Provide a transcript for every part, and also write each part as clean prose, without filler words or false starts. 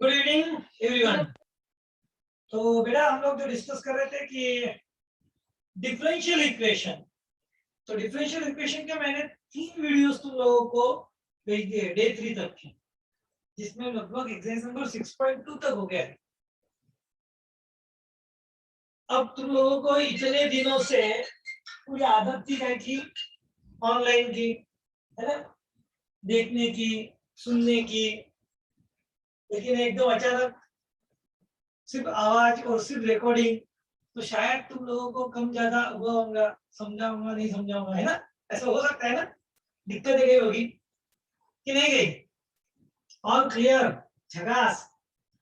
Good evening everyone. तो बेटा हम लोग जो डिस्कस कर रहे थे कि डिफरेंशियल इक्वेशन, तो डिफरेंशियल इक्वेशन के मैंने 3 वीडियोस तुम लोगों को भेज दिए डे 3 तक के, जिसमें लगभग एग्जाम नंबर 6.2 तक हो गया है। अब तुम लोगों को इतने दिनों से पूरी आदत थी क्या की ऑनलाइन की, है ना, देखने की, सुनने की, लेकिन एकदम अचानक सिर्फ आवाज और सिर्फ रिकॉर्डिंग, तो शायद तुम लोगों को कम ज्यादा हुआ होगा, समझा होगा नहीं समझा होगा, है ना, ऐसा हो सकता है ना, दिक्कत गई होगी कि नहीं गई? All clear? झकास?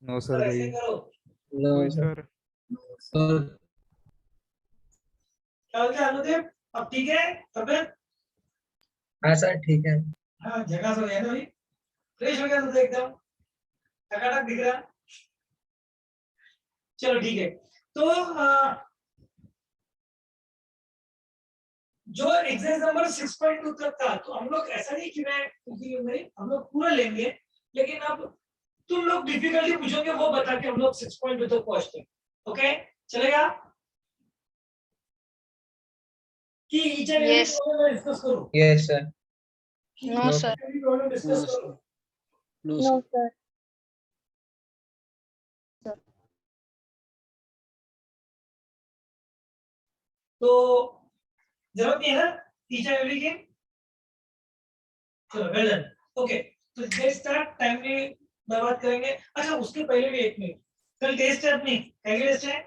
नो सर ऐसे गई। करो। No sir. सर क्या अनुदेव, अब ठीक है तबियत? हाँ सर ठीक है। हाँ झकास हो गया ना भाई, फ्रेश हो गया तो एकदम टकाटक दिख रहा। चलो ठीक है। तो जो एग्जाम नंबर 6.2 तक था, तो हम लोग ऐसा नहीं कि हम लोग पूरा लेंगे, लेकिन अब तुम लोग डिफिकल्टी पूछोगे वो बता के हम लोग 6.2 तक पहुंचते हैं। ओके चलेगा कि each and every problem discuss करो? Yes sir. No sir, problem discuss करो? No sir. तो जरूरत नहीं है ना ईच एंड एवरी की? चलो वेल डन। ओके तो लेट्स स्टार्ट, टाइम भी बर्बाद करेंगे। अच्छा उसके पहले भी एक मिनट, कल टेस्ट है अपनी, क्या टेस्ट है?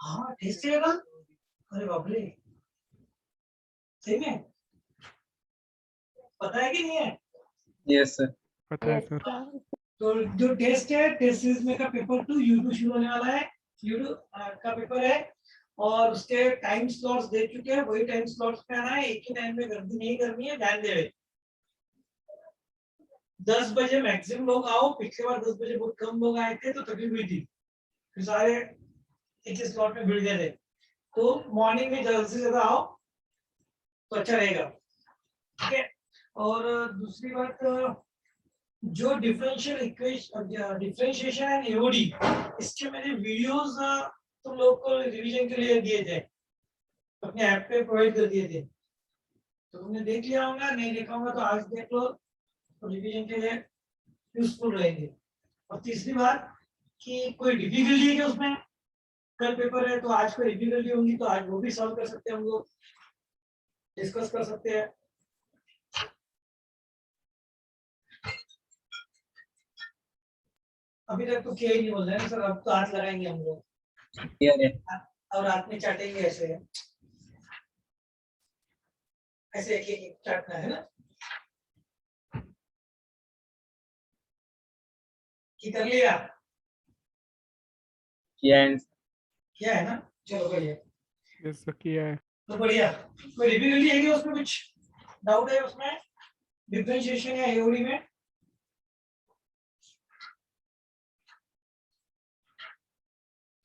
हाँ टेस्ट है कल। अरे बाप रे, सही में पता है कि नहीं है? यस सर पता है सर। तो जो टेस्ट है, टेस्ट सीरीज में का पेपर 2 यूट्यूब शुरू होने वाला है, यूट्यूब का पेपर है, और उसके टाइम स्लॉट्स दे चुके हैं, वही टाइम स्लॉट्स पे आना है, एक ही टाइम में गर्दी नहीं करनी है, ध्यान दे। 10 बजे मैक्सिमम लोग आओ, पिछले बार 10 बजे बहुत कम लोग आए थे तो तकलीफ हुई थी, फिर सारे एक ही स्लॉट में भिड़ गए थे। तो मॉर्निंग में जल्द से ज्यादा आओ तो अच्छा रहेगा, ठीक है। और दूसरी बात, जो differential equation, differentiation and AOD, इसके मैंने वीडियोस तुम लोग को रिवीजन के लिए दिए थे, अपने ऐप पे प्रोवाइड कर दिए थे, तो तुमने देख लिया होगा, नहीं देखा होगा तो आज देख लो, तो रिवीजन के लिए यूजफुल रहेंगे। और तीसरी बात कि कोई डिफिकल्टी है क्या उसमें? कल पेपर है तो आज कोई डिफिकल्टी होगी तो आज वो भी सॉल्व कर सकते हैं, हम लोग डिस्कस कर सकते हैं। अभी तक तो किया ही नहीं बोल रहे हैं सर, अब तो हाथ लगाएंगे हम लोग और रात में चाटेंगे, ऐसे ऐसे एक चाटना है ना, कि कर लिया? किया है ना, चलो बढ़िया। यस सर किया है। तो बढ़िया, कोई डिफिकल्टी है क्या उसमें, कुछ डाउट है उसमें डिफरेंशिएशन या एओडी में?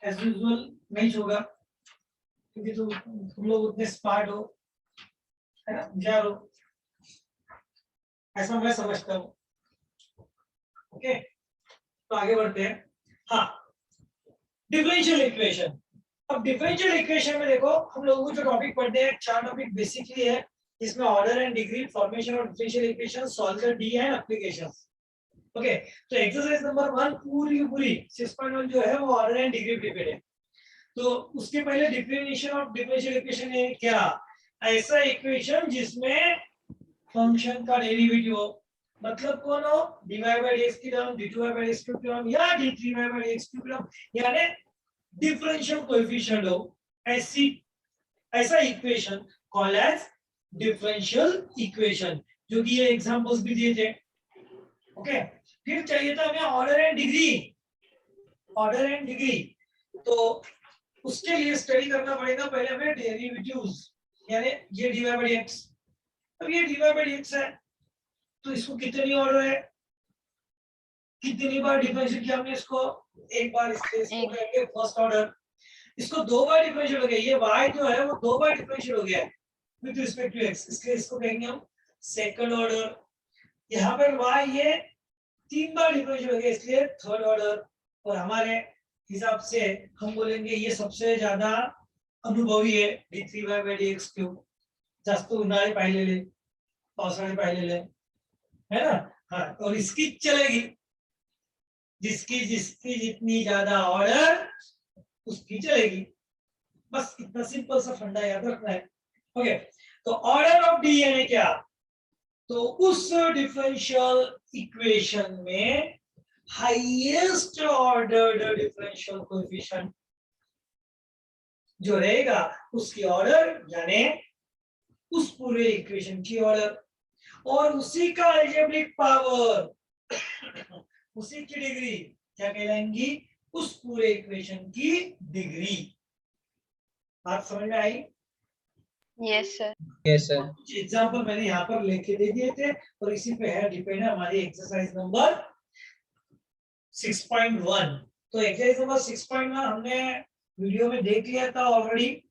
एज यूजुअल नहीं होगा, क्योंकि तुम लोग उतने स्मार्ट हो, है ना, होशियार हो, ऐसा मैं समझता हूँ। ओके तो आगे बढ़ते हैं। हाँ डिफरेंशियल इक्वेशन। अब डिफरेंशियल इक्वेशन में देखो, हम लोगों को जो टॉपिक पढ़ते हैं, 4 टॉपिक बेसिकली है, इसमें order and degree, formation of differential equation, solve D and applications. Okay तो एक्सरसाइज नंबर 1 पूरी की पूरी 6.1 जो है वो ऑर्डर एंड डिग्री रिलेटेड है। तो उसके पहले डिफिनेशन ऑफ डिफरेंशियल इक्वेशन है क्या? ऐसा इक्वेशन जिसमें फंक्शन का डेरिवेटिव हो, मतलब कौन हो? dy by dx की टर्म, dy by dx की टर्म या dy by dx की टर्म, यानी डिफरेंशियल कोएफिशिएंट हो, ऐसी ऐसा equation called as differential equation, जो कि ये एग्जांपल्स भी दिए थे। ओके फिर चाहिए था हमें order and degree, order and degree, तो उसके लिए स्टडी करना पड़ेगा पहले हमें डेरिवेटिव्स, यानी ये dy by dx, अब ये dy by dx है तो इसको कितनी ऑर्डर है, कितनी बार डिफरेंशिएट किया हमने इसको? एक बार, इसको कहेंगे फर्स्ट ऑर्डर। इसको 2 बार डिफरेंशिएट हो गया, ये y जो है वो 2 बार डिफरेंशिएट हो गया है विद रिस्पेक्ट टू x, इसलिए इसको कहेंगे हम सेकंड ऑर्डर। यहाँ पर y ये 3 बार डिफरेंशियल हो गया, इसलिए थर्ड ऑर्डर। और हमारे हिसाब से हम बोलेंगे ये सबसे ज्यादा अनुभवी है d3/dx3, जास्त उन्हाळे पाहिलेले, पावसाळे पाहिलेले, है ना। हाँ, और इसकी चलेगी, जिसकी जिसकी जितनी ज्यादा ऑर्डर उसकी चलेगी। बस इतना सिंपल सा फंडा याद रखना है। ओके, तो ऑर्डर ऑफ डी यानी क्या, तो उस डिफरेंशियल इक्वेशन में हाईएस्ट ऑर्डर्ड डिफरेंशियल कोएफिशिएंट जो रहेगा उसकी ऑर्डर, यानी उस पूरे इक्वेशन की ऑर्डर, और उसी का अलजेब्रिक पावर, उसी की डिग्री क्या कहलाएंगी, उस पूरे इक्वेशन की डिग्री। बात समझ में आई? Yes sir. Yes sir. कुछ एग्जांपल मैंने यहाँ पर लेके दे दिए थे और इसी पे है डिपेंड है हमारी एक्सरसाइज नंबर 6.1। तो एक्सरसाइज नंबर 6.1 हमने वीडियो में देख लिया था ऑलरेडी,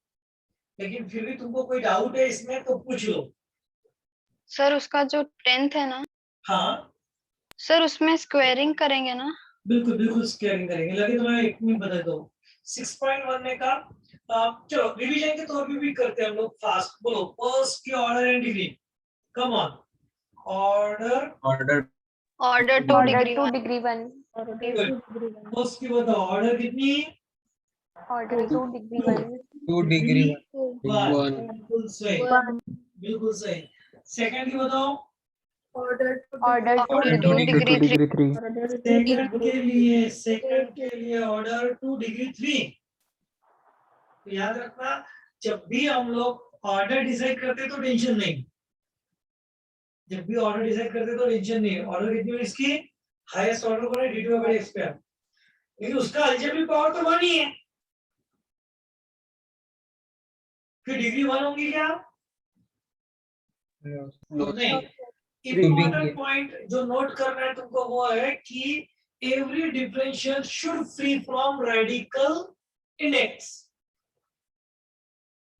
लेकिन फिर भी तुमको कोई डाउट है इसमें तो पूछ लो। सर उसका जो 10th है ना हाँ सर, उसमें स्क्वायरिंग करेंगे ना? बिल्कुल बिल्कुल स्क्वायरिंग करेंगे, लगे तो मैं एक मिनट बता दो। 6.1 में का चलो रिवीजन के तौर पे भी करते हैं हम लोग, फास्ट बोलो, फर्स्ट की order and degree, come on. Order order order 2 degree 2 1। Degree 1 first की बताओ ऑर्डर कितनी, ऑर्डर 2 डिग्री 1 2 डिग्री 1, बिल्कुल सही, बिल्कुल सही। सेकंड की बताओ, ऑर्डर 2 डिग्री 3। सेकंड के लिए ऑर्डर 2 डिग्री 3। तो याद रखना, जब भी हम लोग ऑर्डर डिसाइड करते तो टेंशन नहीं, जब भी ऑर्डर डिसाइड करते तो टेंशन नहीं। ऑर्डर कितनी है इसकी, हाईएस्ट ऑर्डर कौन है, d2/x², लेकिन उसका अलजेब्रिक पावर तो 1 ही है, फिर डिग्री 1 होंगी क्या, नहीं। इम्पोर्टेंट पॉइंट जो नोट करना है तुमको वो है कि every differential should free from radical index,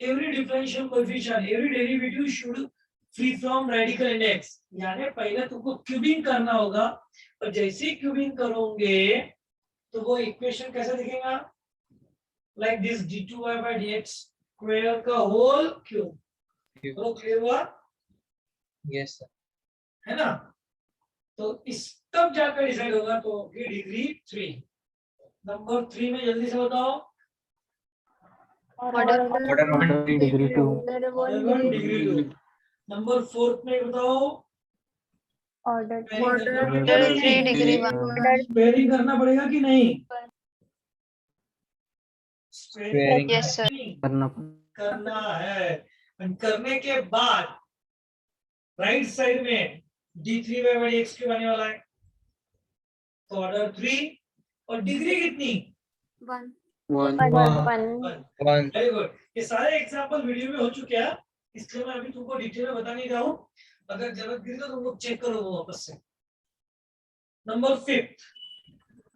every differential coefficient, every derivative should free from radical index. यानी पहले तुमको क्यूबिंग करना होगा, और जैसे ही क्यूबिंग करोगे तो वो इक्वेशन कैसा दिखेगा, लाइक दिस d2y/dx² का होल क्यूब। तो क्लियर हुआ? Yes sir. है ना। तो इस तब जाकर डिसाइड होगा, तो ये डिग्री 3। नंबर 3 में जल्दी से बताओ, order order 1 degree 2 degree 2। Number 4 में बताओ, ऑर्डर 3 डिग्री 1। स्क्वायरिंग करना पड़ेगा कि नहीं, स्क्वायरिंग यस सर। करना है। और करने के बाद राइट साइड में d3/x³ आने वाला है, तो ऑर्डर 3 और डिग्री कितनी, 1 वेरी गुड। ये सारे एग्जांपल वीडियो में हो चुके हैं, इसलिए मैं अभी तुमको डिटेल में बता नहीं रहा हूं, अगर जरूरत गिरी तो तुम लोग चेक करो वो वापस से। Number 5,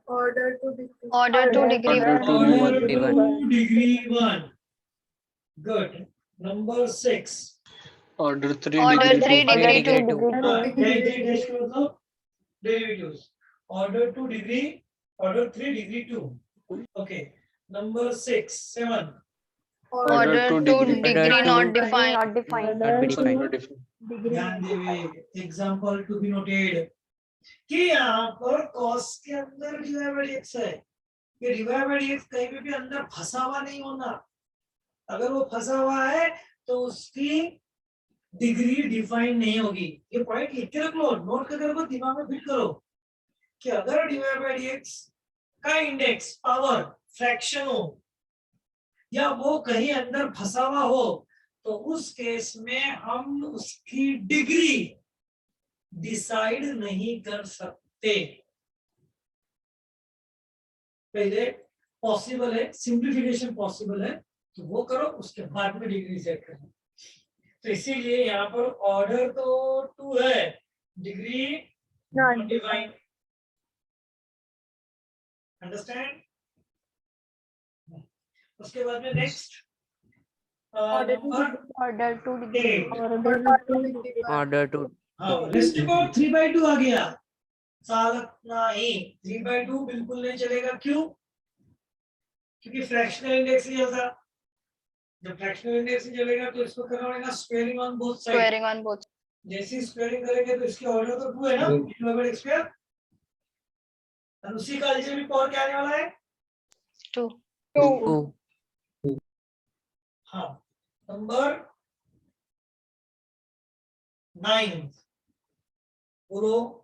order 2 degree 1। Order 2 degree 1, good. Number 6, order 3 order degree 3 degree 2। मतलब derivatives, order 2 degree, order 3 degree 2। Okay, number 6, 7, order 2 degree not defined. Not defined ध्यान देवे, एग्जांपल टू बी नोटेड कि यहाँ पर cos के अंदर d/x है, ये d/x कहीं पे भी अंदर फंसा हुआ नहीं होना, अगर वो फंसा हुआ है तो उसकी डिग्री डिफाइन नहीं होगी। ये पॉइंट लिख के रख लो, नोट करके रखो, दिमाग में फिट करो कि अगर d/x का इंडेक्स पावर फ्रैक्शन हो या वो कहीं अंदर फंसा हुआ हो, तो उस केस में हम उसकी डिग्री डिसाइड नहीं कर सकते। पहले पॉसिबल है, सिंप्लीफिकेशन पॉसिबल है, तो वो करो, उसके बाद में डिग्री सेट करना। तो इसीलिए यहाँ पर ऑर्डर तो 2 है, डिग्री नॉट डिफाइंड। अंडरस्टैंड? उसके बाद में नेक्स्ट ऑर्डर 2 डिग्री ऑर्डर 2 हाँ, रेस्ट को 3/2 आ गया, सालत नहीं, 3/2 बिल्कुल नहीं चलेगा। क्यों? क्योंकि फ्रैक्शनल इंडेक्स नहीं चलता। जब फ्रैक्शनल इंडेक्स नहीं चलेगा तो इसको करना पड़ेगा squaring on both side. Squaring on both. जैसे स्क्वेयरिंग करेंगे तो इसके ऑर्डर तो 2 है ना, d2 स्क्वायर। और उसी का अलजेब्रिक पावर क्या आने वाला है? 2. 2. हाँ, नंबर 9 बोलो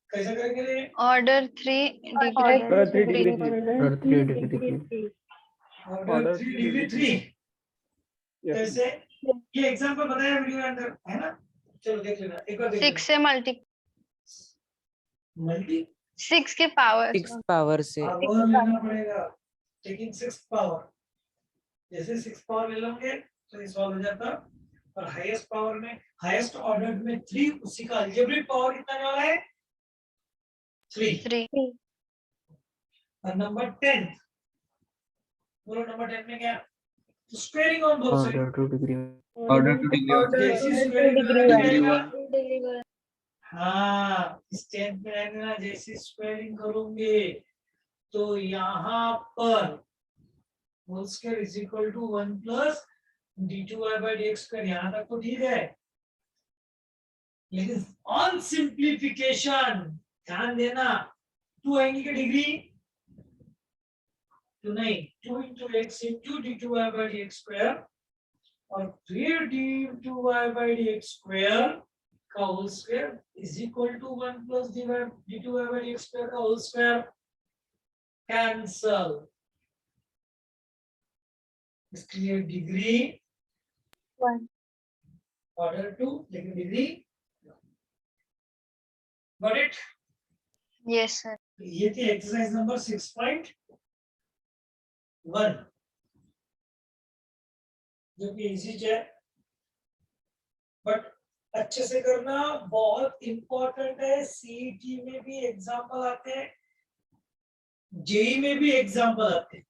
कैसे करेंगे ये? Order 3 Order degree. 3 degree. Order 3 degree 3 कैसे? ये एग्जांपल बताया वीडियो के अंदर है ना, चलो देख लेना एक बार, देख 6 से मल्टी मल्टी 6 के पावर 6 पावर से पावर लेना पड़ेगा, टेकिंग 6 पावर। जैसे 6 पावर ले लोगे तो ये सॉल्व हो जाता। और हाईएस्ट पावर में, हाईएस्ट ऑर्डर में 3, उसी का अलजेब्रिक पावर कितना आने वाला है? 3। 3. और नंबर 10 बोलो, नंबर 10 में क्या? Squaring on both side. Order 2 degree 1 जैसी स्क्वेयरिंग करेंगे, 2 degree. हाँ इस 10 में रहने ना, जैसी स्क्वेयरिंग करोगे तो यहाँ पर whole square is equal to 1 plus d2y/dx²। यहाँ तक तो ठीक है, लेकिन ऑन सिंप्लीफिकेशन ध्यान देना, 2 आएंगी क्या डिग्री? तो नहीं, 2 into x into d2y/dx² और फिर d2y/dx² का whole square is equal to 1 plus d2y/dx² का होल स्क्वायर। कैंसल, इसलिए डिग्री 1. ऑर्डर 2 लेकिन degree. Got it? Yes, sir. ये थी एक्सरसाइज नंबर 6.1 जो कि इजी है, बट अच्छे से करना, बहुत इंपॉर्टेंट है। सीईटी में भी एग्जांपल आते हैं, जेई में भी एग्जांपल आते हैं,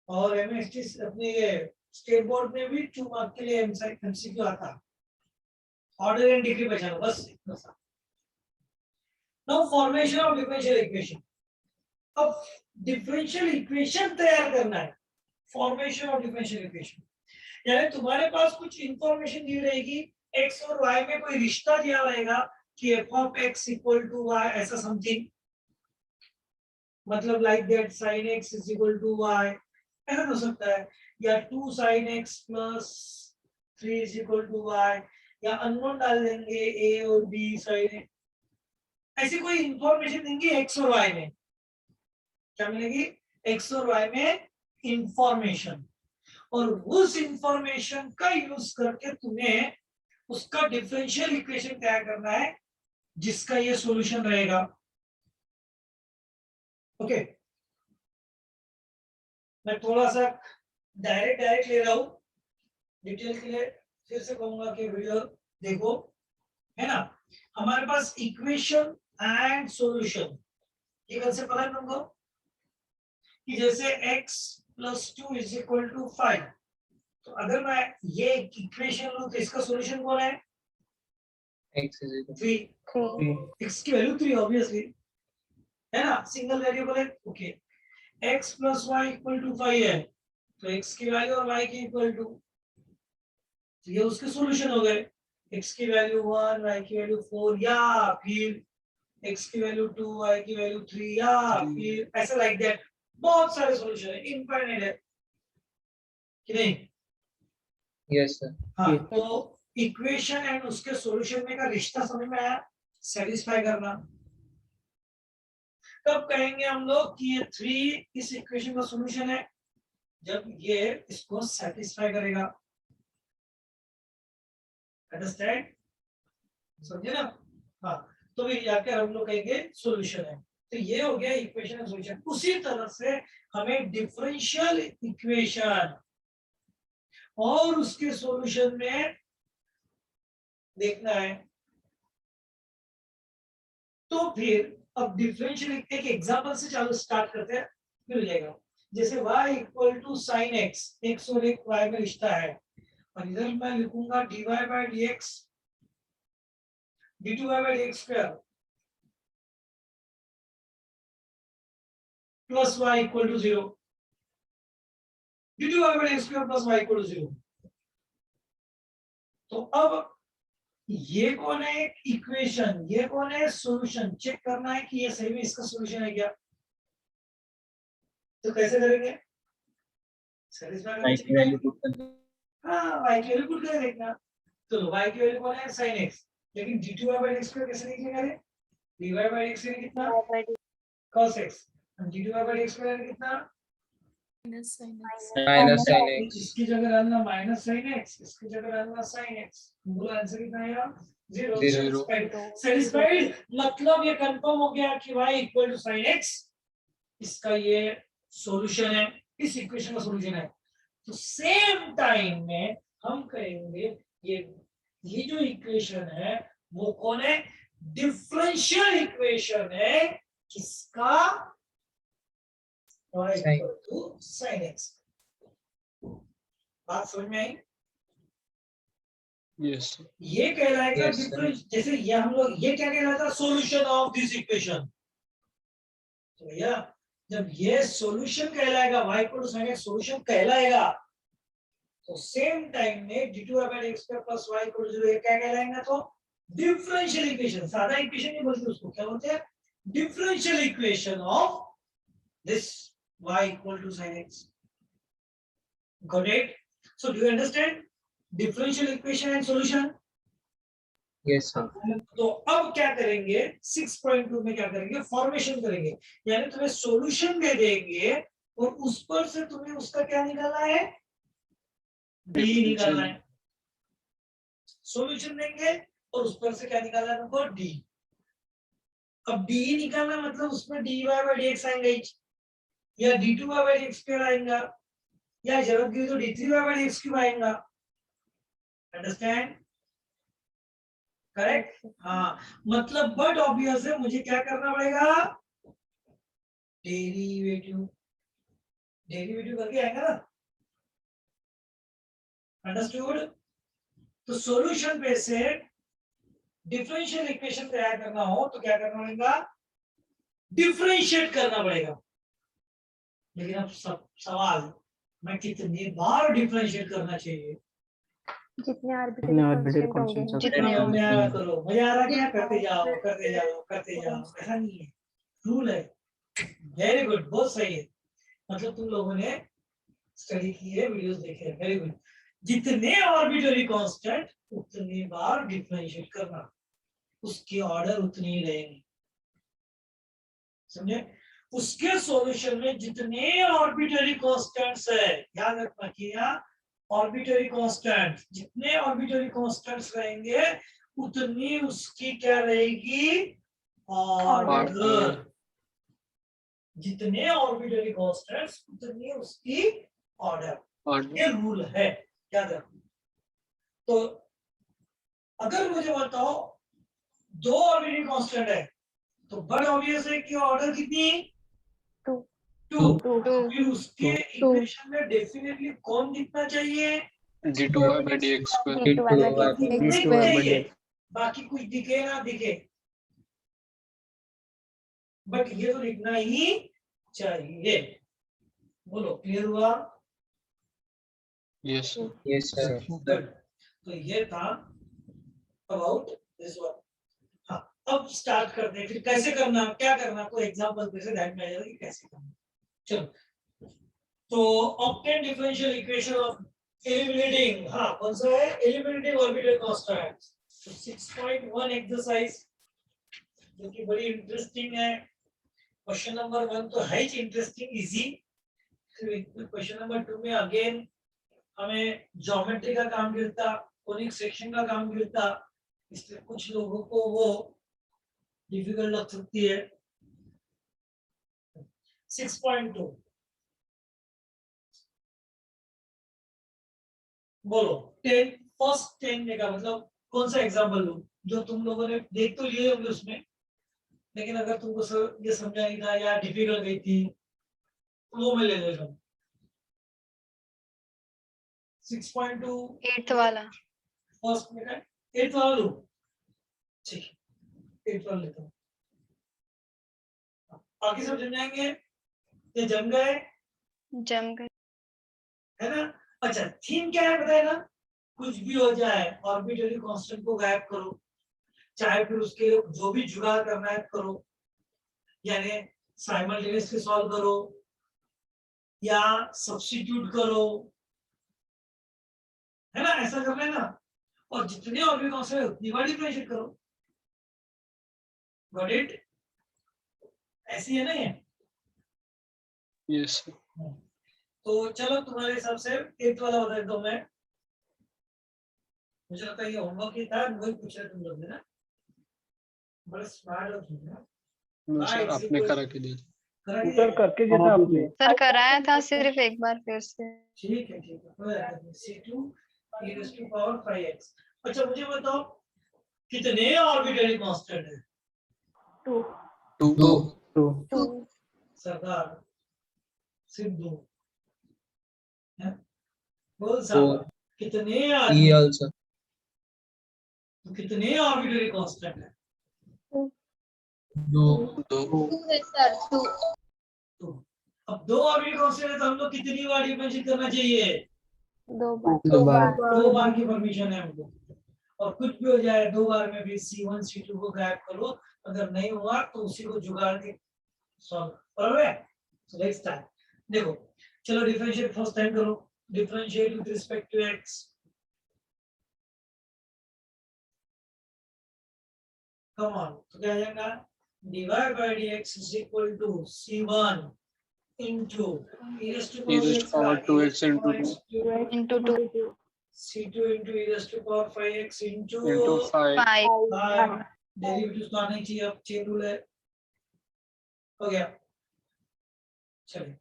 और एमएसटी अपने ये स्टेट बोर्ड में भी 2 मार्क के लिए एमसीक्यू आता है। ऑर्डर एंड डिग्री बचाना बस इतना सा। Now formation of differential equation. अब डिफरेंशियल इक्वेशन तैयार करना है, फॉर्मेशन ऑफ डिफरेंशियल इक्वेशन। यानी तुम्हारे पास कुछ इंफॉर्मेशन दी रहेगी, x और y में कोई रिश्ता दिया रहेगा कि f of x equal to y, ऐसा समथिंग, मतलब like that sin x is equal to y, ऐसा हो सकता है, या 2 sin x plus 3 is equal to y, या अननोन डाल देंगे a और b sin x, ऐसी कोई इंफॉर्मेशन देंगे x और y में। क्या मिलेगी? x और y में इंफॉर्मेशन, और उस इंफॉर्मेशन का यूज करके तुम्हें उसका डिफरेंशियल इक्वेशन तैयार करना है जिसका ये सॉल्यूशन रहेगा। ओके, मैं थोड़ा सा डायरेक्ट ले रहा हूं, डिटेल के लिए फिर से कहूंगा कि वीडियो देखो, है ना। हमारे पास इक्वेशन एंड सॉल्यूशन, ये कंसेप्ट पता है तुमको कि जैसे x + 2 = 5, तो अगर मैं ये इक्वेशन लूं तो इसका सॉल्यूशन कौन है? x is equal 3। 3. x की वैल्यू 3 ऑब्वियसली, है ना, सिंगल वेरिएबल है। ओके, x + y = 5 है, तो x की वैल्यू और y की इक्वल टू, तो ये उसके सॉल्यूशन हो गए। x की वैल्यू 1, y की वैल्यू 4, या फिर x की वैल्यू 2, y की वैल्यू 3, या फिर ऐसा लाइक दैट, बहुत सारे सॉल्यूशन है, इनफाइनाइट है कि नहीं? yes sir हाँ, तो इक्वेशन एंड उसके सॉल्यूशन में का रिश्ता समझ में आया? सेटिस्फाई करना। कब कहेंगे हम लोग कि ये 3 इस इक्वेशन का सॉल्यूशन है? जब ये इसको सेटिस्फाई करेगा। अंडरस्टैंड? समझे ना? हाँ, तो भी जाकर हम लोग कहेंगे सॉल्यूशन है। तो ये हो गया इक्वेशन एंड सॉल्यूशन। उसी तरह से हमें डिफरेंशियल इक्वेशन और उसके सॉल्यूशन में देखना है। तो फिर अब डिफरेंशियल एक एग्जांपल से चालू स्टार्ट करते हैं, फिर हो जाएगा। जैसे y = sin x, x और एक y में रिश्ता है, और इधर मैं लिखूंगा dy by dx d2y by dx square plus y equal to 0, d2y by dx square plus y equal to 0। तो अब ये कौन है इक्वेशन, ये कौन है सॉल्यूशन, चेक करना है कि ये सही में इसका सॉल्यूशन है क्या। तो कैसे करेंगे, Right value put करना। हाँ y की वैल्यू पुट करके देखना। तो y की वैल्यू कौन है sin x, लेकिन d2y by dx को कैसे लिखेंगे, अरे dy by dx से कितना cos x, और d2y by dx को कितना Minus sin x। इसकी जगह डालना माइनस sin x, इसकी जगह डालना sin x, पूरा आंसर कितना आएगा 0। Zero। सेटिस्फाइड, मतलब ये कंफर्म हो गया कि y equal to sin x, इसका ये सॉल्यूशन है, इस इक्वेशन का सॉल्यूशन है। तो सेम टाइम में हम कहेंगे ये जो इक्वेशन है वो कौन है, डिफरेंशियल इक्वेशन है, किसका, y equal to sin x। बात समझ में आई। Yes. ये कहलाएगा Yes, sir। डिफरेंस, जैसे ये हम लोग ये क्या कहलाता है, सॉल्यूशन ऑफ दिस इक्वेशन। तो भैया जब ये सॉल्यूशन कहलाएगा, y equal to sin x solution कहलाएगा, तो सेम टाइम में d2y by dx square plus y equal to 0 ये क्या कहलाएगा, तो डिफरेंशियल इक्वेशन। सादा इक्वेशन नहीं बोलते उसको, क्या बोलते हैं, differential equation of this y equal to sin x। Got it? So do you understand differential equation and solution? Yes sir। तो अब क्या करेंगे 6.2 में क्या करेंगे, फॉर्मेशन करेंगे, यानी तुम्हें सॉल्यूशन दे देंगे और उस पर से तुम्हें उसका क्या निकालना है, d निकालना है। सॉल्यूशन देंगे और उस पर से क्या निकालना है तुमको, d। अब d निकालना मतलब उसमें dy by dx आएंगे या d2y by dx स्क्वायर आएगा, या जरूरत गिरी तो d3y by dx क्यूब आएगा। Understand, correct. हाँ मतलब बट ऑब्वियस है, मुझे क्या करना पड़ेगा, डेरिवेटिव, डेरिवेटिव करके आएगा ना। अंडरस्टूड। तो सॉल्यूशन पे से डिफरेंशियल इक्वेशन तैयार करना हो तो क्या करना पड़ेगा, डिफरेंशिएट करना पड़ेगा। लेकिन अब सवाल, मैं कितनी बार डिफरेंशिएट करना चाहिए, जितने आर्बिट्ररी कांस्टेंट होंगे जितने मजा करो, मजा आ रहा क्या, करते जाओ करते जाओ करते जाओ, ऐसा नहीं है, रूल है। वेरी गुड, बहुत सही है, मतलब तुम लोगों ने स्टडी की है, वीडियोस देखे हैं, वेरी गुड। जितने आर्बिट्ररी कांस्टेंट उतनी बार डिफरेंशिएट करना, उसके ऑर्डर उतनी ही रहेंगे, समझे। उसके सॉल्यूशन में जितने आर्बिट्ररी कांस्टेंट्स है, याद रखना कि यहाँ आर्बिट्ररी कांस्टेंट, जितने आर्बिट्ररी कांस्टेंट्स रहेंगे उतनी उसकी क्या रहेगी, ऑर्डर। जितने आर्बिट्ररी कांस्टेंट्स उतनी उसकी ऑर्डर, ये रूल है, याद रखो। तो अगर मुझे बताओ दो आर्बिट्ररी कांस्टेंट है तो बड़ा ऑब्वियस है कि ऑर्डर कितनी, 2। फिर उसके इक्वेशन में डेफिनेटली कौन दिखना चाहिए, d2y by dx square। दिखना चाहिए, बाकी कुछ दिखे ना दिखे, बट ये तो लिखना ही चाहिए। बोलो क्लियर हुआ। Yes sir। Yes sir। Good. तो ये था अबाउट दिस वन। हाँ अब स्टार्ट करते हैं, फिर कैसे करना, क्या करना, कोई एग्जांपल कैसे ध्यान में आ जाएगा कि कैसे करना। चलो तो obtain differential equation of eliminating, हाँ कौन सा है, एलिमिनेटिंग ऑर्बिटल कांस्टेंट। तो 6.1 एक्सरसाइज जो कि बड़ी इंटरेस्टिंग है। क्वेश्चन नंबर 1 तो है ही इंटरेस्टिंग इजी, फिर क्वेश्चन नंबर 2 में अगेन हमें ज्योमेट्री का काम गिरता, कोनिक सेक्शन का काम गिरता, इसलिए कुछ लोगों को वो डिफिकल्ट लग सकती है। 6.2 बोलो 10 फर्स्ट 10 का मतलब कौन सा एग्जांपल लूं, जो तुम लोगों ने देख तो लिए होंगे उसमें, लेकिन अगर तुमको ये समझा नहीं था या डिफिकल्ट गई थी तो वो मैं ले लेता हूँ। 6.2 8th वाला फर्स्ट में 8 वाला लो, ठीक है 8 वाला लेता हूँ। बाकी सब जम जाएंगे, ये जम गए जम गए। है ना। अच्छा थीम क्या है बताए ना, कुछ भी हो जाए ऑर्बिटरी कांस्टेंट को गायब करो, चाहे फिर उसके जो भी जुगाड़ करना है करो, यानी साइमल्टेनियसली सॉल्व करो या सब्स्टिट्यूट करो, है ना, ऐसा करना है ना। और जितने और भी कांस्टेंट है उतनी बार डिफरेंशिएट करो, गॉट इट। ऐसी है ना ये। Yes, sir. तो चलो तुम्हारे हिसाब से 8 वाला बता देता हूं मैं, मुझे लगता है ये होमवर्क ही था, वही पूछ रहे तुम लोग ने ना, बड़े स्मार्ट हो तुम ना। No, sir, आपने करा के दिया। करा दिया सर क्या? करके देता आपने। सर कराया था सिर्फ एक बार फिर से। ठीक है कोई बात नहीं। C2 e raised to power 5x। अच्छा मुझे बताओ कितने ऑर्बिटरी कांस्टेंट है? 2 2 2 सरदार सिर्फ 2 है, बोल साहब कितने E आदमी, also तो कितने ऑर्बिटरी कांस्टेंट है? 2 2 तो अब 2 ऑर्बिटरी कांस्टेंट है तो हम लोग कितनी बार डिफरेंशिएट करना चाहिए? 2 बार 2 बार की परमिशन है हमको, और कुछ भी हो जाए 2 बार में भी C1 C2 को गायब करो, अगर नहीं हुआ तो उसी को जुगाड़ के सॉल्व करोगे। So let's start. देखो चलो डिफरेंशिएट फर्स्ट टाइम करो, differentiate with respect to x, come on, तो क्या आ जाएगा, dy by dx is equal to C1 into e raised to e raised to power 2x into 2 into 2 C2 into e raised to power 5x into 5 5 derivative तो आना ही चाहिए, अब chain rule है, हो गया। चलिए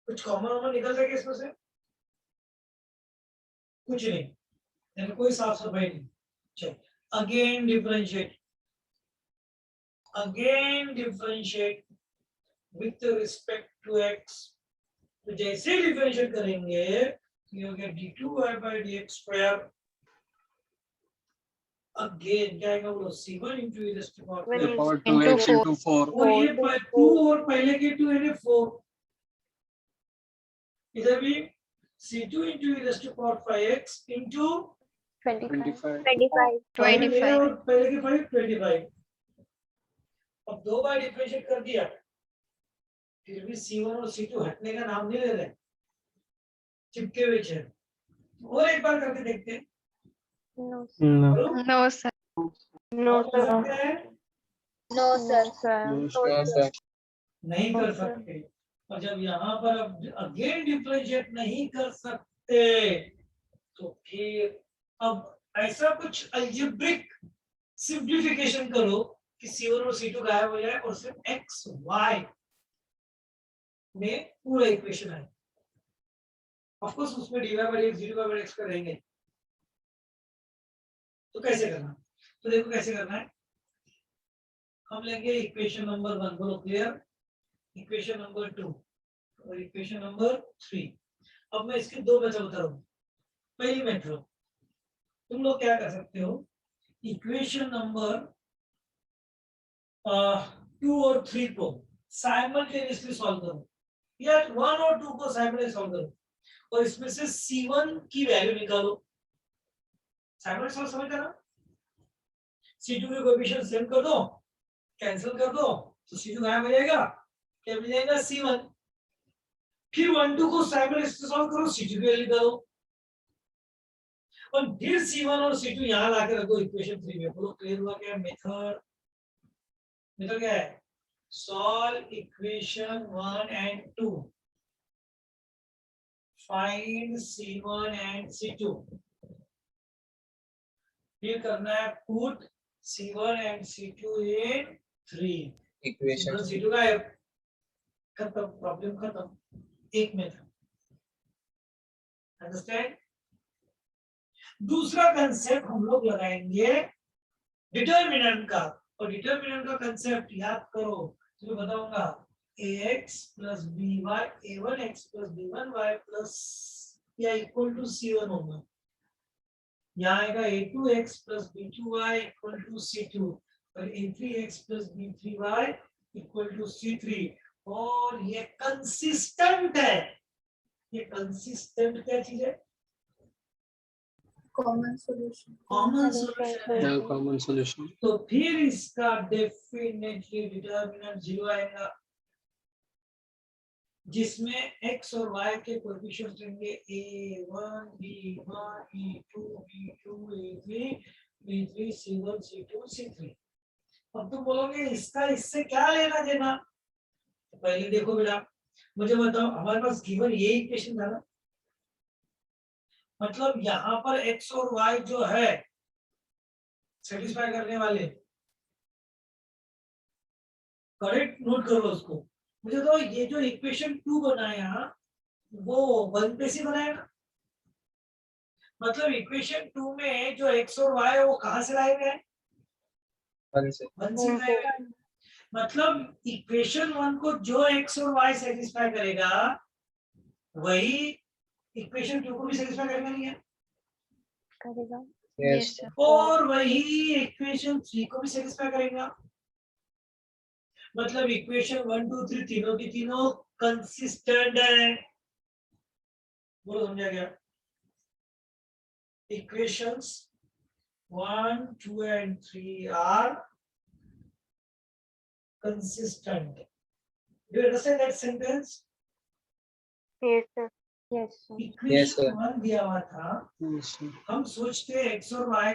कुछ कॉमन निकल जाएगा इसमें से? कुछ नहीं, यानी कोई साफ सफाई नहीं। चलो again differentiate with respect to x, तो जैसे डिफरेंशिएट करेंगे you get d2y by dx square, again क्या आएगा बोलो, C1 into e raised to power the 5x, power 2x into 4 और ये 2 और पहले के 2 यानी 4, इधर भी C2 into e raised to power 5x into 25 25 और पहले के 5 25। अब 2 बार डिफरेंशिएट कर दिया, फिर भी C1 और C2 हटने का नाम नहीं ले रहे, चिपके हुए हैं। और एक बार करके देखते हैं। नो सर नो सर नहीं कर सकते, और जब यहाँ पर अब अगेन डिफरेंशिएट नहीं कर सकते तो फिर अब ऐसा कुछ अलजेब्रिक सिंप्लीफिकेशन करो कि C1 और C2 गायब हो जाए और सिर्फ x y में पूरा इक्वेशन आए। ऑफ कोर्स उसमें dy by dx 0 by x का रहेंगे, तो कैसे करना, तो देखो कैसे करना है। हम लेंगे इक्वेशन नंबर 1, बोलो क्लियर, इक्वेशन नंबर 2 और इक्वेशन नंबर 3। अब मैं इसके दो मेथड बता रहा हूँ। पहली मेथड तुम लोग क्या कर सकते हो, इक्वेशन नंबर 2 और 3 को साइमल्टेनियसली सॉल्व करो, या 1 और 2 को साइमल्टेनियसली सॉल्व करो, और इसमें से C1 की वैल्यू निकालो। साइमल्टेनियसली समझ ना, C2 के कोएफिशिएंट सेम कर दो, कैंसिल कर दो, तो C2 गायब हो जाएगा, क्या मिल जाएगा C1। फिर 1 2 को साइमल्टेनियसली सॉल्व करो, C2 की वैल्यू निकालो, और फिर C1 और C2 यहां लाके रखो इक्वेशन 3 में। बोलो क्लियर हुआ क्या? मेथड क्या है, solve equation 1 and 2, find C1 and C2, फिर करना है put C1 and C2 in 3 equation C2 का है, खत्म, प्रॉब्लम खत्म, एक मेथड। अंडरस्टैंड? दूसरा कंसेप्ट हम लोग लगाएंगे डिटरमिनेंट का, और डिटरमिनेंट का कंसेप्ट याद करो, तो मैं बताऊंगा ax plus by a1x plus b1y plus या इक्वल टू C1 होगा। यहाँ आएगा A2x plus B2y equal to C2 और A3x plus B3y equal to C3 और ये कंसिस्टेंट है। ये कंसिस्टेंट क्या चीज है? Common solution. कॉमन सॉल्यूशन है। Common solution. तो फिर इसका डेफिनेटली डिटरमिनेंट 0 आएगा जिसमें x और y के कोएफिशिएंट्स होंगे a1 b1 b2 b2 a3 b3 c1 c2 c3। अब तुम बोलोगे इसका इससे क्या लेना देना? तो पहले देखो बेटा, मुझे बताओ, हमारे पास गिवन ये इक्वेशन था ना, मतलब यहाँ पर x और y जो है सेटिस्फाई करने वाले, करेक्ट, नोट करो उसको। मुझे तो ये जो इक्वेशन 2 बनाया वो 1 पे से बनाया ना, मतलब इक्वेशन 2 में जो x और y है वो कहाँ से लाए गए? 1 से 1 से लाए गए। मतलब इक्वेशन 1 को जो x और y सेटिस्फाई करेगा वही इक्वेशन 2 को भी सेटिस्फाई करेगा, नहीं है? करेगा। yes Yes, sir. और वही इक्वेशन 3 को भी सेटिस्फाई करेगा। मतलब इक्वेशन 1 2 3 तीनों की तीनों कंसिस्टेंट है। बोलो समझा गया? Equations 1 2 and 3 are consistent. Do you understand that sentence? Yes, sir. Yes, sir. Equation sir. 1 दिया हुआ था, हम सोचते x और y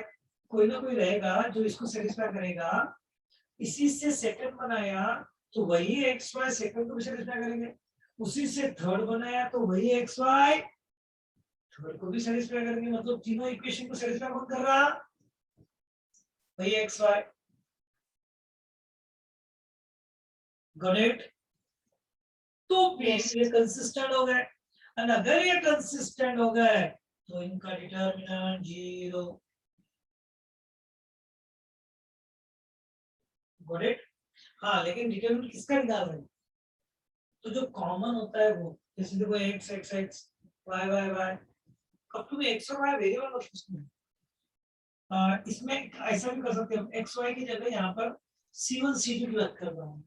कोई ना कोई रहेगा जो इसको सेटिस्फाई करेगा, इसी से सेकंड बनाया तो वही x y सेकंड को भी सेटिस्फाई करेंगे, उसी से थर्ड बनाया तो वही x y थर्ड को भी सेटिस्फाई करेंगे। मतलब तीनों इक्वेशन को सेटिस्फाई कौन कर रहा? वही x y। Got it? तो ये कंसिस्टेंट हो गए, और अगर ये कंसिस्टेंट हो गए तो इनका डिटरमिनेंट 0। Got it? हाँ, लेकिन डिटरमिनेंट किसका निकाल रहे हैं? तो जो कॉमन होता है वो, जैसे देखो x x x y y y, अब तुम्हें x और y वेरिएबल मत पूछना। इसमें ऐसा भी कर सकते हो, x y की जगह यहाँ पर c1 c2 की बात कर रहा हूँ।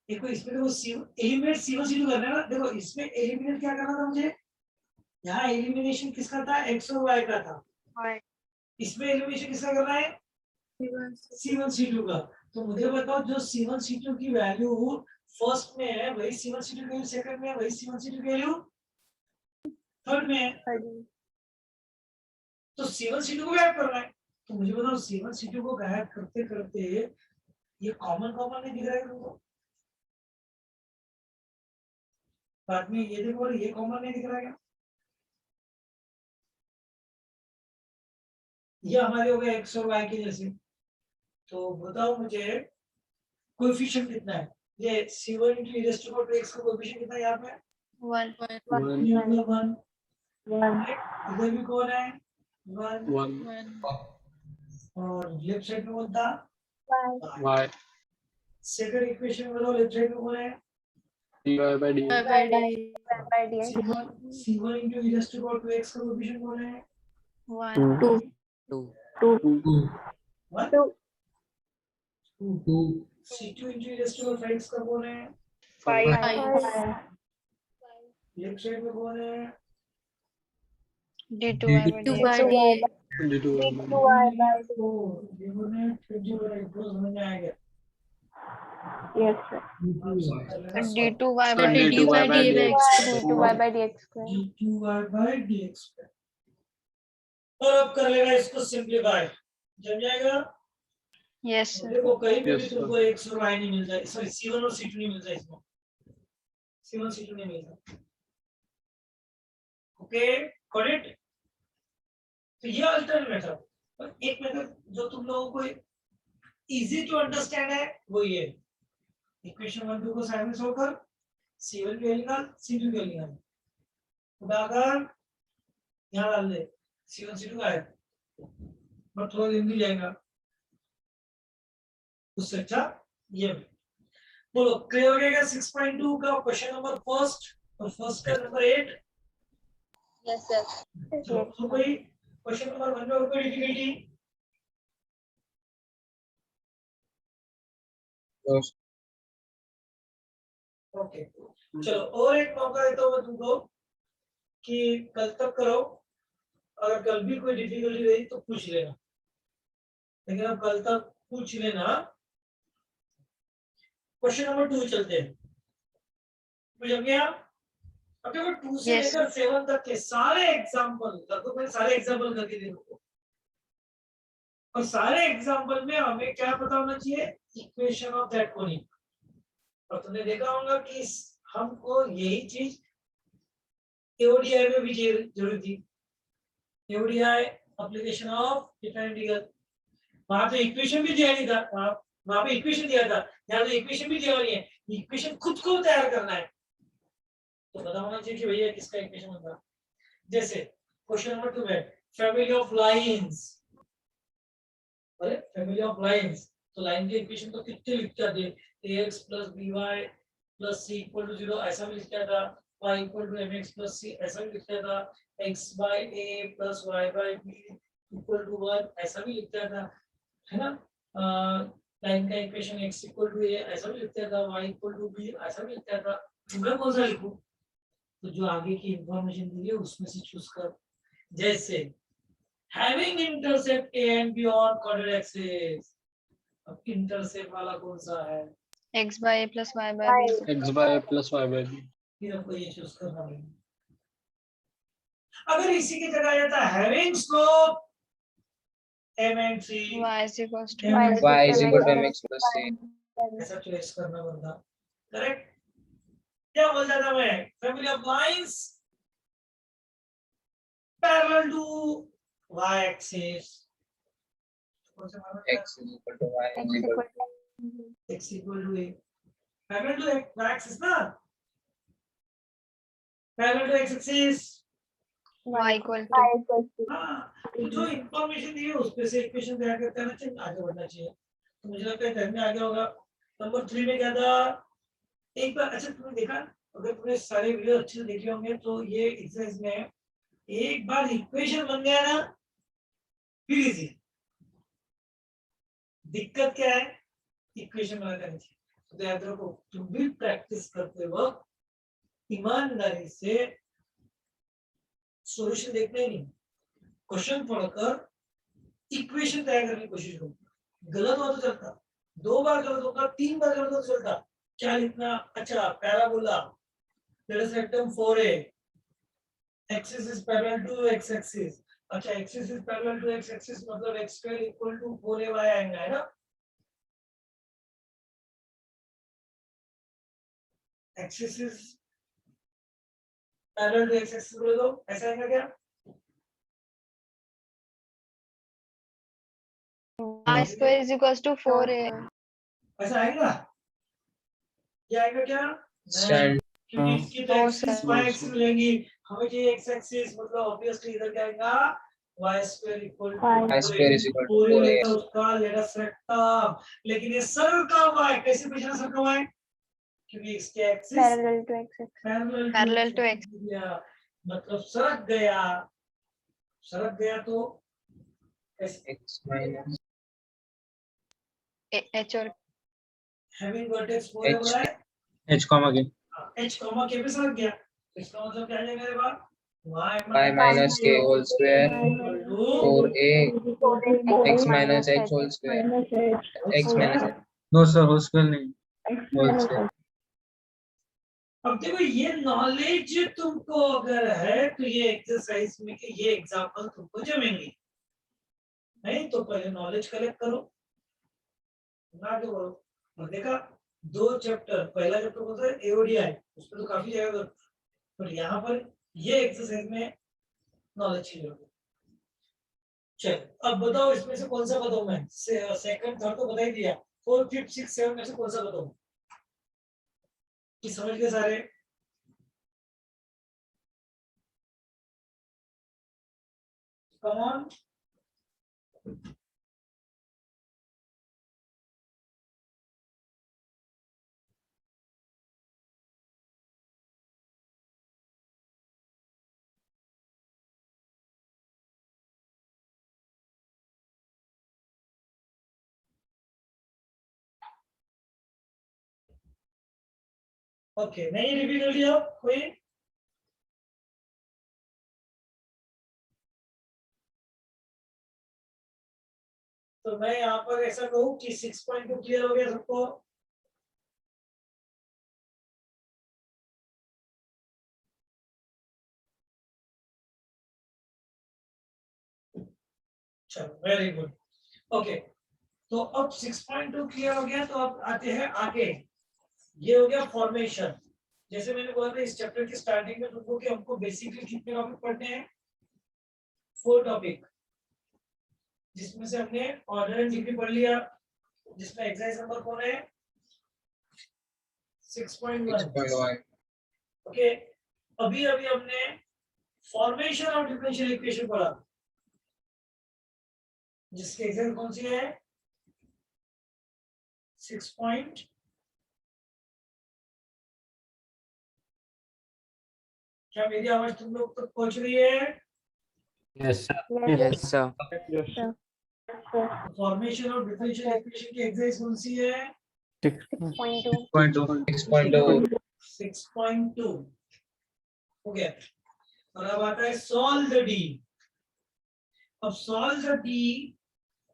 देखो इसमें देखो एलिमिनेट c1 c2 करना है ना, देखो इसमें एलिमिनेट क्या करना था मुझे? यहाँ एलिमिनेशन किसका था? x और y का था। इसमें एलिमिनेशन किसका करना है? c1 c2 का। तो मुझे बताओ जो c1 c2 की वैल्यू फर्स्ट में है वही c1 c2 की वैल्यू सेकंड में है, वही c1 c2 की वैल्यू थर्ड में है। तो c1 c2 को गायब करना है। तो मुझे बताओ c1 c2 को गायब करते करते ये कॉमन कॉमन नहीं दिख रहा है तुमको? बाद में ये देखो, ये कॉमन नहीं दिख रहा है क्या? ये हमारे हो गए x और y के जैसे। तो बताओ मुझे कोएफिशिएंट कितना है? ये c1 * e raised to power 2x का कोएफिशिएंट कितना है यहाँ पे? 1. 1। इधर भी कौन है? 1। 1 और लेफ्ट साइड में कौन था? y सेकंड इक्वेशन में बताओ लेफ्ट साइड में कौन है? dy by dx by dx. c1 * e raised to power 2x का कोएफिशिएंट कौन है? 1. 2 1 2। c2 * e raised to power 5x का कौन है? 5. लेफ्ट साइड में कौन है? D2y by D2 dx. d2 ये बोले 20 समझ में आएगा? Yes, sir. D2y by D2y by dx D2y by dx square. d2y by dx। और अब कर लेगा इसको सिंपलीफाई, जम जाएगा? Yes, sir. देखो कहीं पे भी Yes, sir. तुमको x और y नहीं मिलता है, सॉरी c1 और c2 नहीं मिलता इसमें, c1 c2 नहीं मिलता। Okay, got it? तो ये अल्टरनेट मेथड, और एक मेथड जो तुम लोगों को इजी टू अंडरस्टैंड है वो ये इक्वेशन 1 2 को साइड में सोल्व कर, c1 की वैल्यू निकाल, c2 की वैल्यू निकाल, उठाकर यहाँ डाल दे, c1 c2 आए, बट थोड़ा दिन भी जाएगा, उससे अच्छा ये। बोलो क्लियर हो गया? 6.2 का क्वेश्चन नंबर फर्स्ट और फर्स्ट का नंबर 8। Yes, sir. तो कोई क्वेश्चन नंबर 1 में और कोई डिफिकल्टी? No. ओके, चलो और एक मौका देता हूँ मैं तुमको कि कल तक करो, अगर कल भी कोई डिफिकल्टी रही तो पूछ लेना, लेकिन अब कल तक पूछ लेना। क्वेश्चन नंबर 2 चलते हैं, समझ गया? अब देखो 2 से Yes, लेकर 7 तक के सारे एग्जांपल लगभग मैंने सारे एग्जांपल करके दे दूंगा, और सारे एग्जांपल में हमें क्या पता होना चाहिए? Equation of that conic. और तुमने देखा होगा कि हमको यही चीज एओडीआई में भी जरूरी थी। एओडीआई एप्लीकेशन ऑफ डिफरेंट इंटीग्रल, वहां तो इक्वेशन भी दिया नहीं था, वहां पे इक्वेशन दिया था, यहाँ तो इक्वेशन भी दिया नहीं है, इक्वेशन खुद को तैयार करना है। तो पता होना चाहिए कि भैया किसका इक्वेशन होगा। जैसे क्वेश्चन नंबर 2 में फैमिली ऑफ लाइंस, अरे फैमिली ऑफ लाइंस, तो लाइन के इक्वेशन तो कितने लिख क्या थे? ax + by + c = 0 ऐसा भी लिखा था, y = mx + c ऐसा भी लिखा था, x/a + y/b = 1 ऐसा भी लिखा था, है ना? लाइन का इक्वेशन x = a ऐसा भी लिखा था, y = b ऐसा भी लिखा था। मैं कौन सा लिखूं? तो जो आगे की इंफॉर्मेशन दी है उसमें से चूज कर। जैसे having intercept a and b on coordinate axis, अब इंटरसेप्ट वाला कौन सा है? x by a plus y by b. X by a plus y by b. फिर आपको ये चूज करना पड़ेगा। अगर इसी की जगह आता having slope m and c, Y is equals to m and Y is c, equal to mx plus c. ऐसा चॉइस करना पड़ता। करेक्ट? क्या बोल रहा था मैं? Family of lines parallel to y axis, कौन सा माना? X is equal to y is equal to x equal to a, parallel to y axis ना, parallel to x axis. y equal to हाँ, तो जो इंफॉर्मेशन दी है उस पे से इक्वेशन तैयार करके आना चाहिए, आगे बढ़ना चाहिए। तो मुझे लगता है ध्यान में आ गया होगा। नंबर 3 में क्या था? एक बार अच्छा तुमने देखा, अगर तुमने सारे वीडियो अच्छे से देखे होंगे तो ये एक्सरसाइज में एक बार इक्वेशन बन गया ना फिर इजी। दिक्कत क्या है? इक्वेशन बना करनी चाहिए। तो याद रखो, तुम भी प्रैक्टिस करते वक्त ईमानदारी से सॉल्यूशन देखना ही नहीं, क्वेश्चन पढ़कर इक्वेशन तैयार करने की कोशिश करो। गलत हो तो चलता, 2 बार गलत होगा, 3 बार गलत हो तो चलता। क्या लिखना? अच्छा parabola, let us rectum 4a, axis is parallel to x axis. अच्छा axis is parallel to x axis मतलब x² = 4ay आएगा, है ना? Axis is parallel to x axis बोले तो ऐसा आएगा क्या? y square is equals to 4a. ऐसा आएगा? क्या आएगा क्या? stand. क्योंकि इसकी तो No, axis sir. y axis मिलेंगी, हमें चाहिए x एक्सिस, मतलब ऑब्वियसली इधर क्या आएगा? y² = Y square is equal to 4a 4a. रहेगा उसका लेट अस रेक्टम। लेकिन ये सर्कल का y कैसे पूछना? सर्कल का y क्योंकि इसके axis Parallel to x axis. Parallel to x. मतलब सरक गया, सरक गया तो कैसे? X minus h और हैविंग वर्टेक्स 4a h बोला है, h comma k. h comma k पे सरक गया, इसका मतलब क्या आ जाएगा मेरे पास? Y minus k whole square = 4a x minus h whole square. X minus h. No sir, whole square नहीं. Whole square. अब देखो ये नॉलेज तुमको अगर है तो ये एक्सरसाइज में के ये एग्जांपल तुमको जमेंगे, नहीं तो पहले नॉलेज कलेक्ट करो, आगे बढ़ो। और देखा 2 चैप्टर, पहला चैप्टर कौन सा है? एओडीआई, उस पर तो काफी जगह, पर यहाँ पर ये एक्सरसाइज में नॉलेज चाहिए। चलो अब बताओ इसमें से कौन सा बताऊं मैं? सेकंड थर्ड तो बता ही दिया, 4 5 6 7 में से कौन सा बताऊं? कि समझ गए सारे? Come on. ओके, नहीं रिपीट कर लिया कोई? तो मैं यहाँ पर ऐसा कहूँ कि 6.2 क्लियर हो गया सबको? चलो वेरी गुड। ओके, तो अब 6.2 क्लियर हो गया, तो अब आते हैं आगे। ये हो गया फॉर्मेशन। जैसे मैंने बोला था इस चैप्टर की स्टार्टिंग में तुमको कि हमको बेसिकली कितने टॉपिक पढ़ने हैं? 4 टॉपिक, जिसमें से हमने ऑर्डर एंड डिग्री पढ़ लिया, जिसमें एक्सरसाइज नंबर कौन है? 6.1। 6.1 ओके, अभी अभी हमने फॉर्मेशन ऑफ डिफरेंशियल इक्वेशन पढ़ा, जिसकी एक्सरसाइज कौन सी है? 6. क्या मेरी आवाज तुम लोग तक पहुंच रही है? Yes, sir. Yes, sir. Yes. Formation of differential equation की एक्सरसाइज कौन सी है? 6.2. 6.2 6.2 हो गया। और अब आता है सॉल्व द डी। अब सॉल्व द डी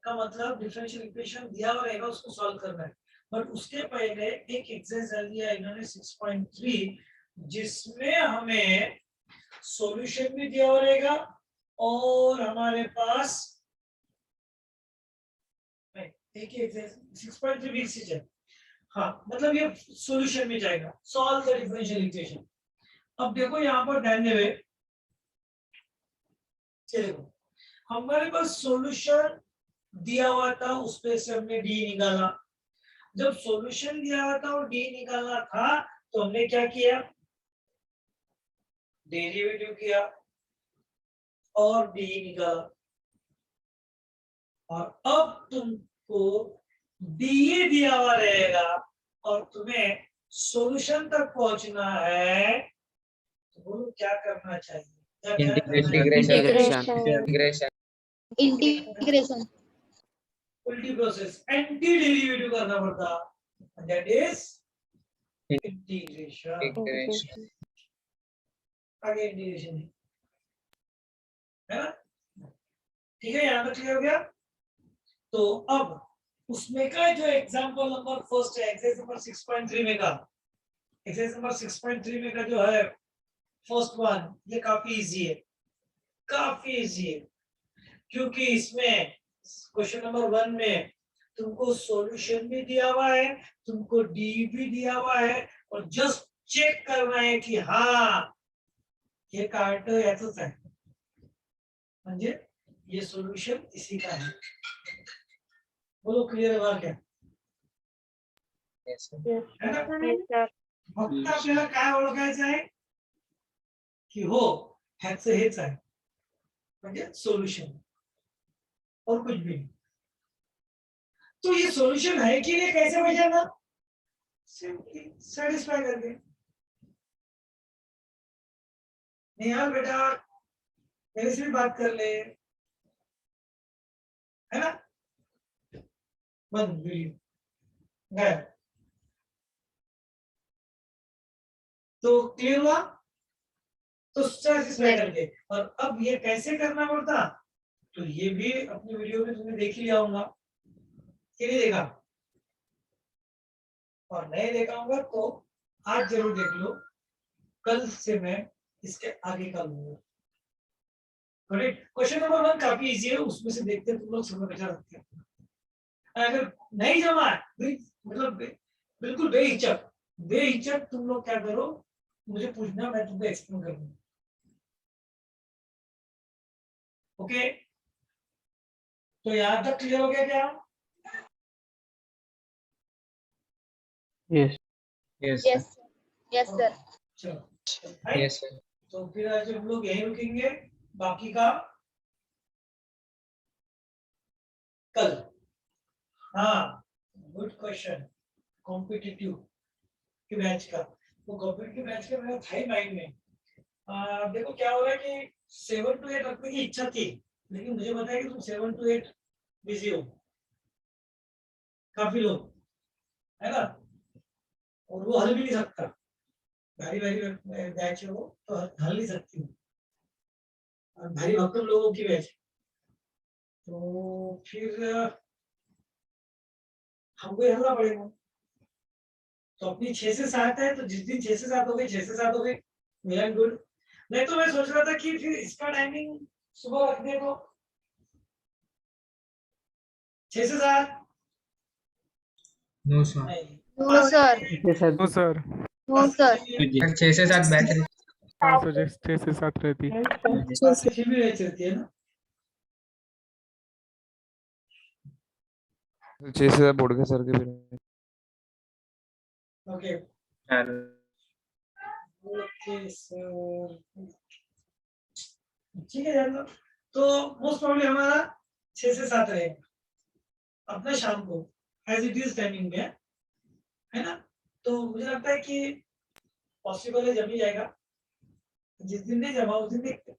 का मतलब डिफरेंशियल इक्वेशन दिया हुआ रहेगा, उसको सॉल्व करना है। बट उसके पहले एक एक्सरसाइज डाल दिया इन्होंने 6.3, जिसमें हमें सॉल्यूशन भी दिया हुआ रहेगा और हमारे पास एक एक्सरसाइज 6.3 भी इसी है। हाँ, मतलब ये सॉल्यूशन में जाएगा, सॉल्व द डिफरेंशियल इक्वेशन। अब देखो यहाँ पर ध्यान देवे, देखो हमारे पास सॉल्यूशन दिया हुआ था, उसपे से हमने डी निकाला। जब सॉल्यूशन दिया हुआ था और डी निकालना था, तो हमने क्या किया? डेरिवेटिव किया और डी निकाला। और अब तुमको डी दिया हुआ रहेगा और तुम्हें सॉल्यूशन तक पहुंचना है, तो बोलो क्या करना चाहिए? Integration Integration. उल्टी प्रोसेस, एंटी डेरिवेटिव करना पड़ता, दैट इज इंटीग्रेशन। आगे इंटीग्रेशन है ना? ठीक है, यहाँ तक क्लियर हो गया? तो अब उसमें का जो एग्जांपल नंबर फर्स्ट है, एक्सरसाइज नंबर 6.3 में का, एक्सरसाइज नंबर 6.3 में का जो है फर्स्ट वन, ये काफी इजी है, काफी इजी है, क्योंकि इसमें क्वेश्चन नंबर 1 में तुमको सॉल्यूशन भी दिया हुआ है, तुमको डी भी दिया हुआ है, और जस्ट चेक करना है कि हाँ ये कार्ट याचंच आहे, म्हणजे ये सॉल्यूशन इसी का है। बोलो क्लियर हुआ क्या? Yes, sir. है ना? Yes, sir. फक्त आपल्याला काय ओळखायचं आहे की हो ह्याचं हेच आहे, म्हणजे सॉल्यूशन, और कुछ भी नहीं। तो ये सॉल्यूशन है कि नहीं, कैसे पहचानना? सिंपली सेटिस्फाई करके। निहाल बेटा मेरे से भी बात कर ले, है ना? बंद वीडियो गया। तो क्लियर हुआ? तो सेटिस्फाई करके। और अब ये कैसे करना पड़ता, तो ये भी अपनी वीडियो में तुमने देख लिया होगा कि नहीं देखा? और नहीं देखा होगा तो आज जरूर देख लो, कल से मैं इसके आगे का लूंगा। करेक्ट? क्वेश्चन नंबर 1 काफी इजी है, उसमें से देखते हैं तुम लोग समझ बचा सकते हैं। अगर नहीं जमा है, मतलब बिल्कुल बेहिचक तुम लोग क्या करो, मुझे पूछना, मैं तुमको एक्सप्लेन कर दूंगा। ओके, तो यहाँ तक क्लियर हो गया क्या? Yes. Yes, Yes. Yes, sir. चलो, yes, sir. तो फिर आज हम लोग यहीं रुकेंगे, बाकी का कल। हाँ, गुड क्वेश्चन। कॉम्पिटिटिव के बैच का, वो कॉम्पिटिटिव बैच का मेरा था ही माइंड में। देखो क्या हो रहा है कि 7 to 8 रखने की इच्छा थी, लेकिन मुझे पता है कि तुम 7 to 8 बिजी हो, काफी लोग, है ना? और वो हल भी नहीं सकता, भारी भारी बैच है वो, तो हल नहीं सकती हूँ, और भारी भक्कम लोगों की बैच, तो फिर हमको ही हलना पड़ेगा। तो अपनी 6 से 7 है, तो जिस दिन 6 से 7 हो गई 6 से 7 हो गई, वेल गुड। नहीं तो मैं सोच रहा था कि फिर इसका टाइमिंग सुबह रखने को 6 से 7। नो सर, नहीं, No, sir. No sir, No, sir. 6 से 7 बैच हाँ सर, 6 से 7 रहती है। अच्छी भी बैच रहती है ना। 6 से 7 बोर्ड के सर के फिर। Okay sir. ओके सर, ठीक है जान लो। तो मोस्ट प्रॉब्ली हमारा 6 से 7 रहेगा अपना शाम को, एज इट इज टाइमिंग में, है ना। तो मुझे लगता है कि पॉसिबल है, जम ही जाएगा। जिस दिन नहीं जमा उस दिन देखते हैं।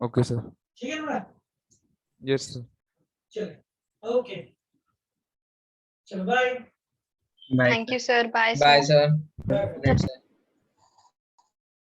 Okay sir. ठीक है ना। Yes sir. चलो ओके, चलो bye bye Thank you, sir. Bye, sir. Bye sir, bye. Good night sir.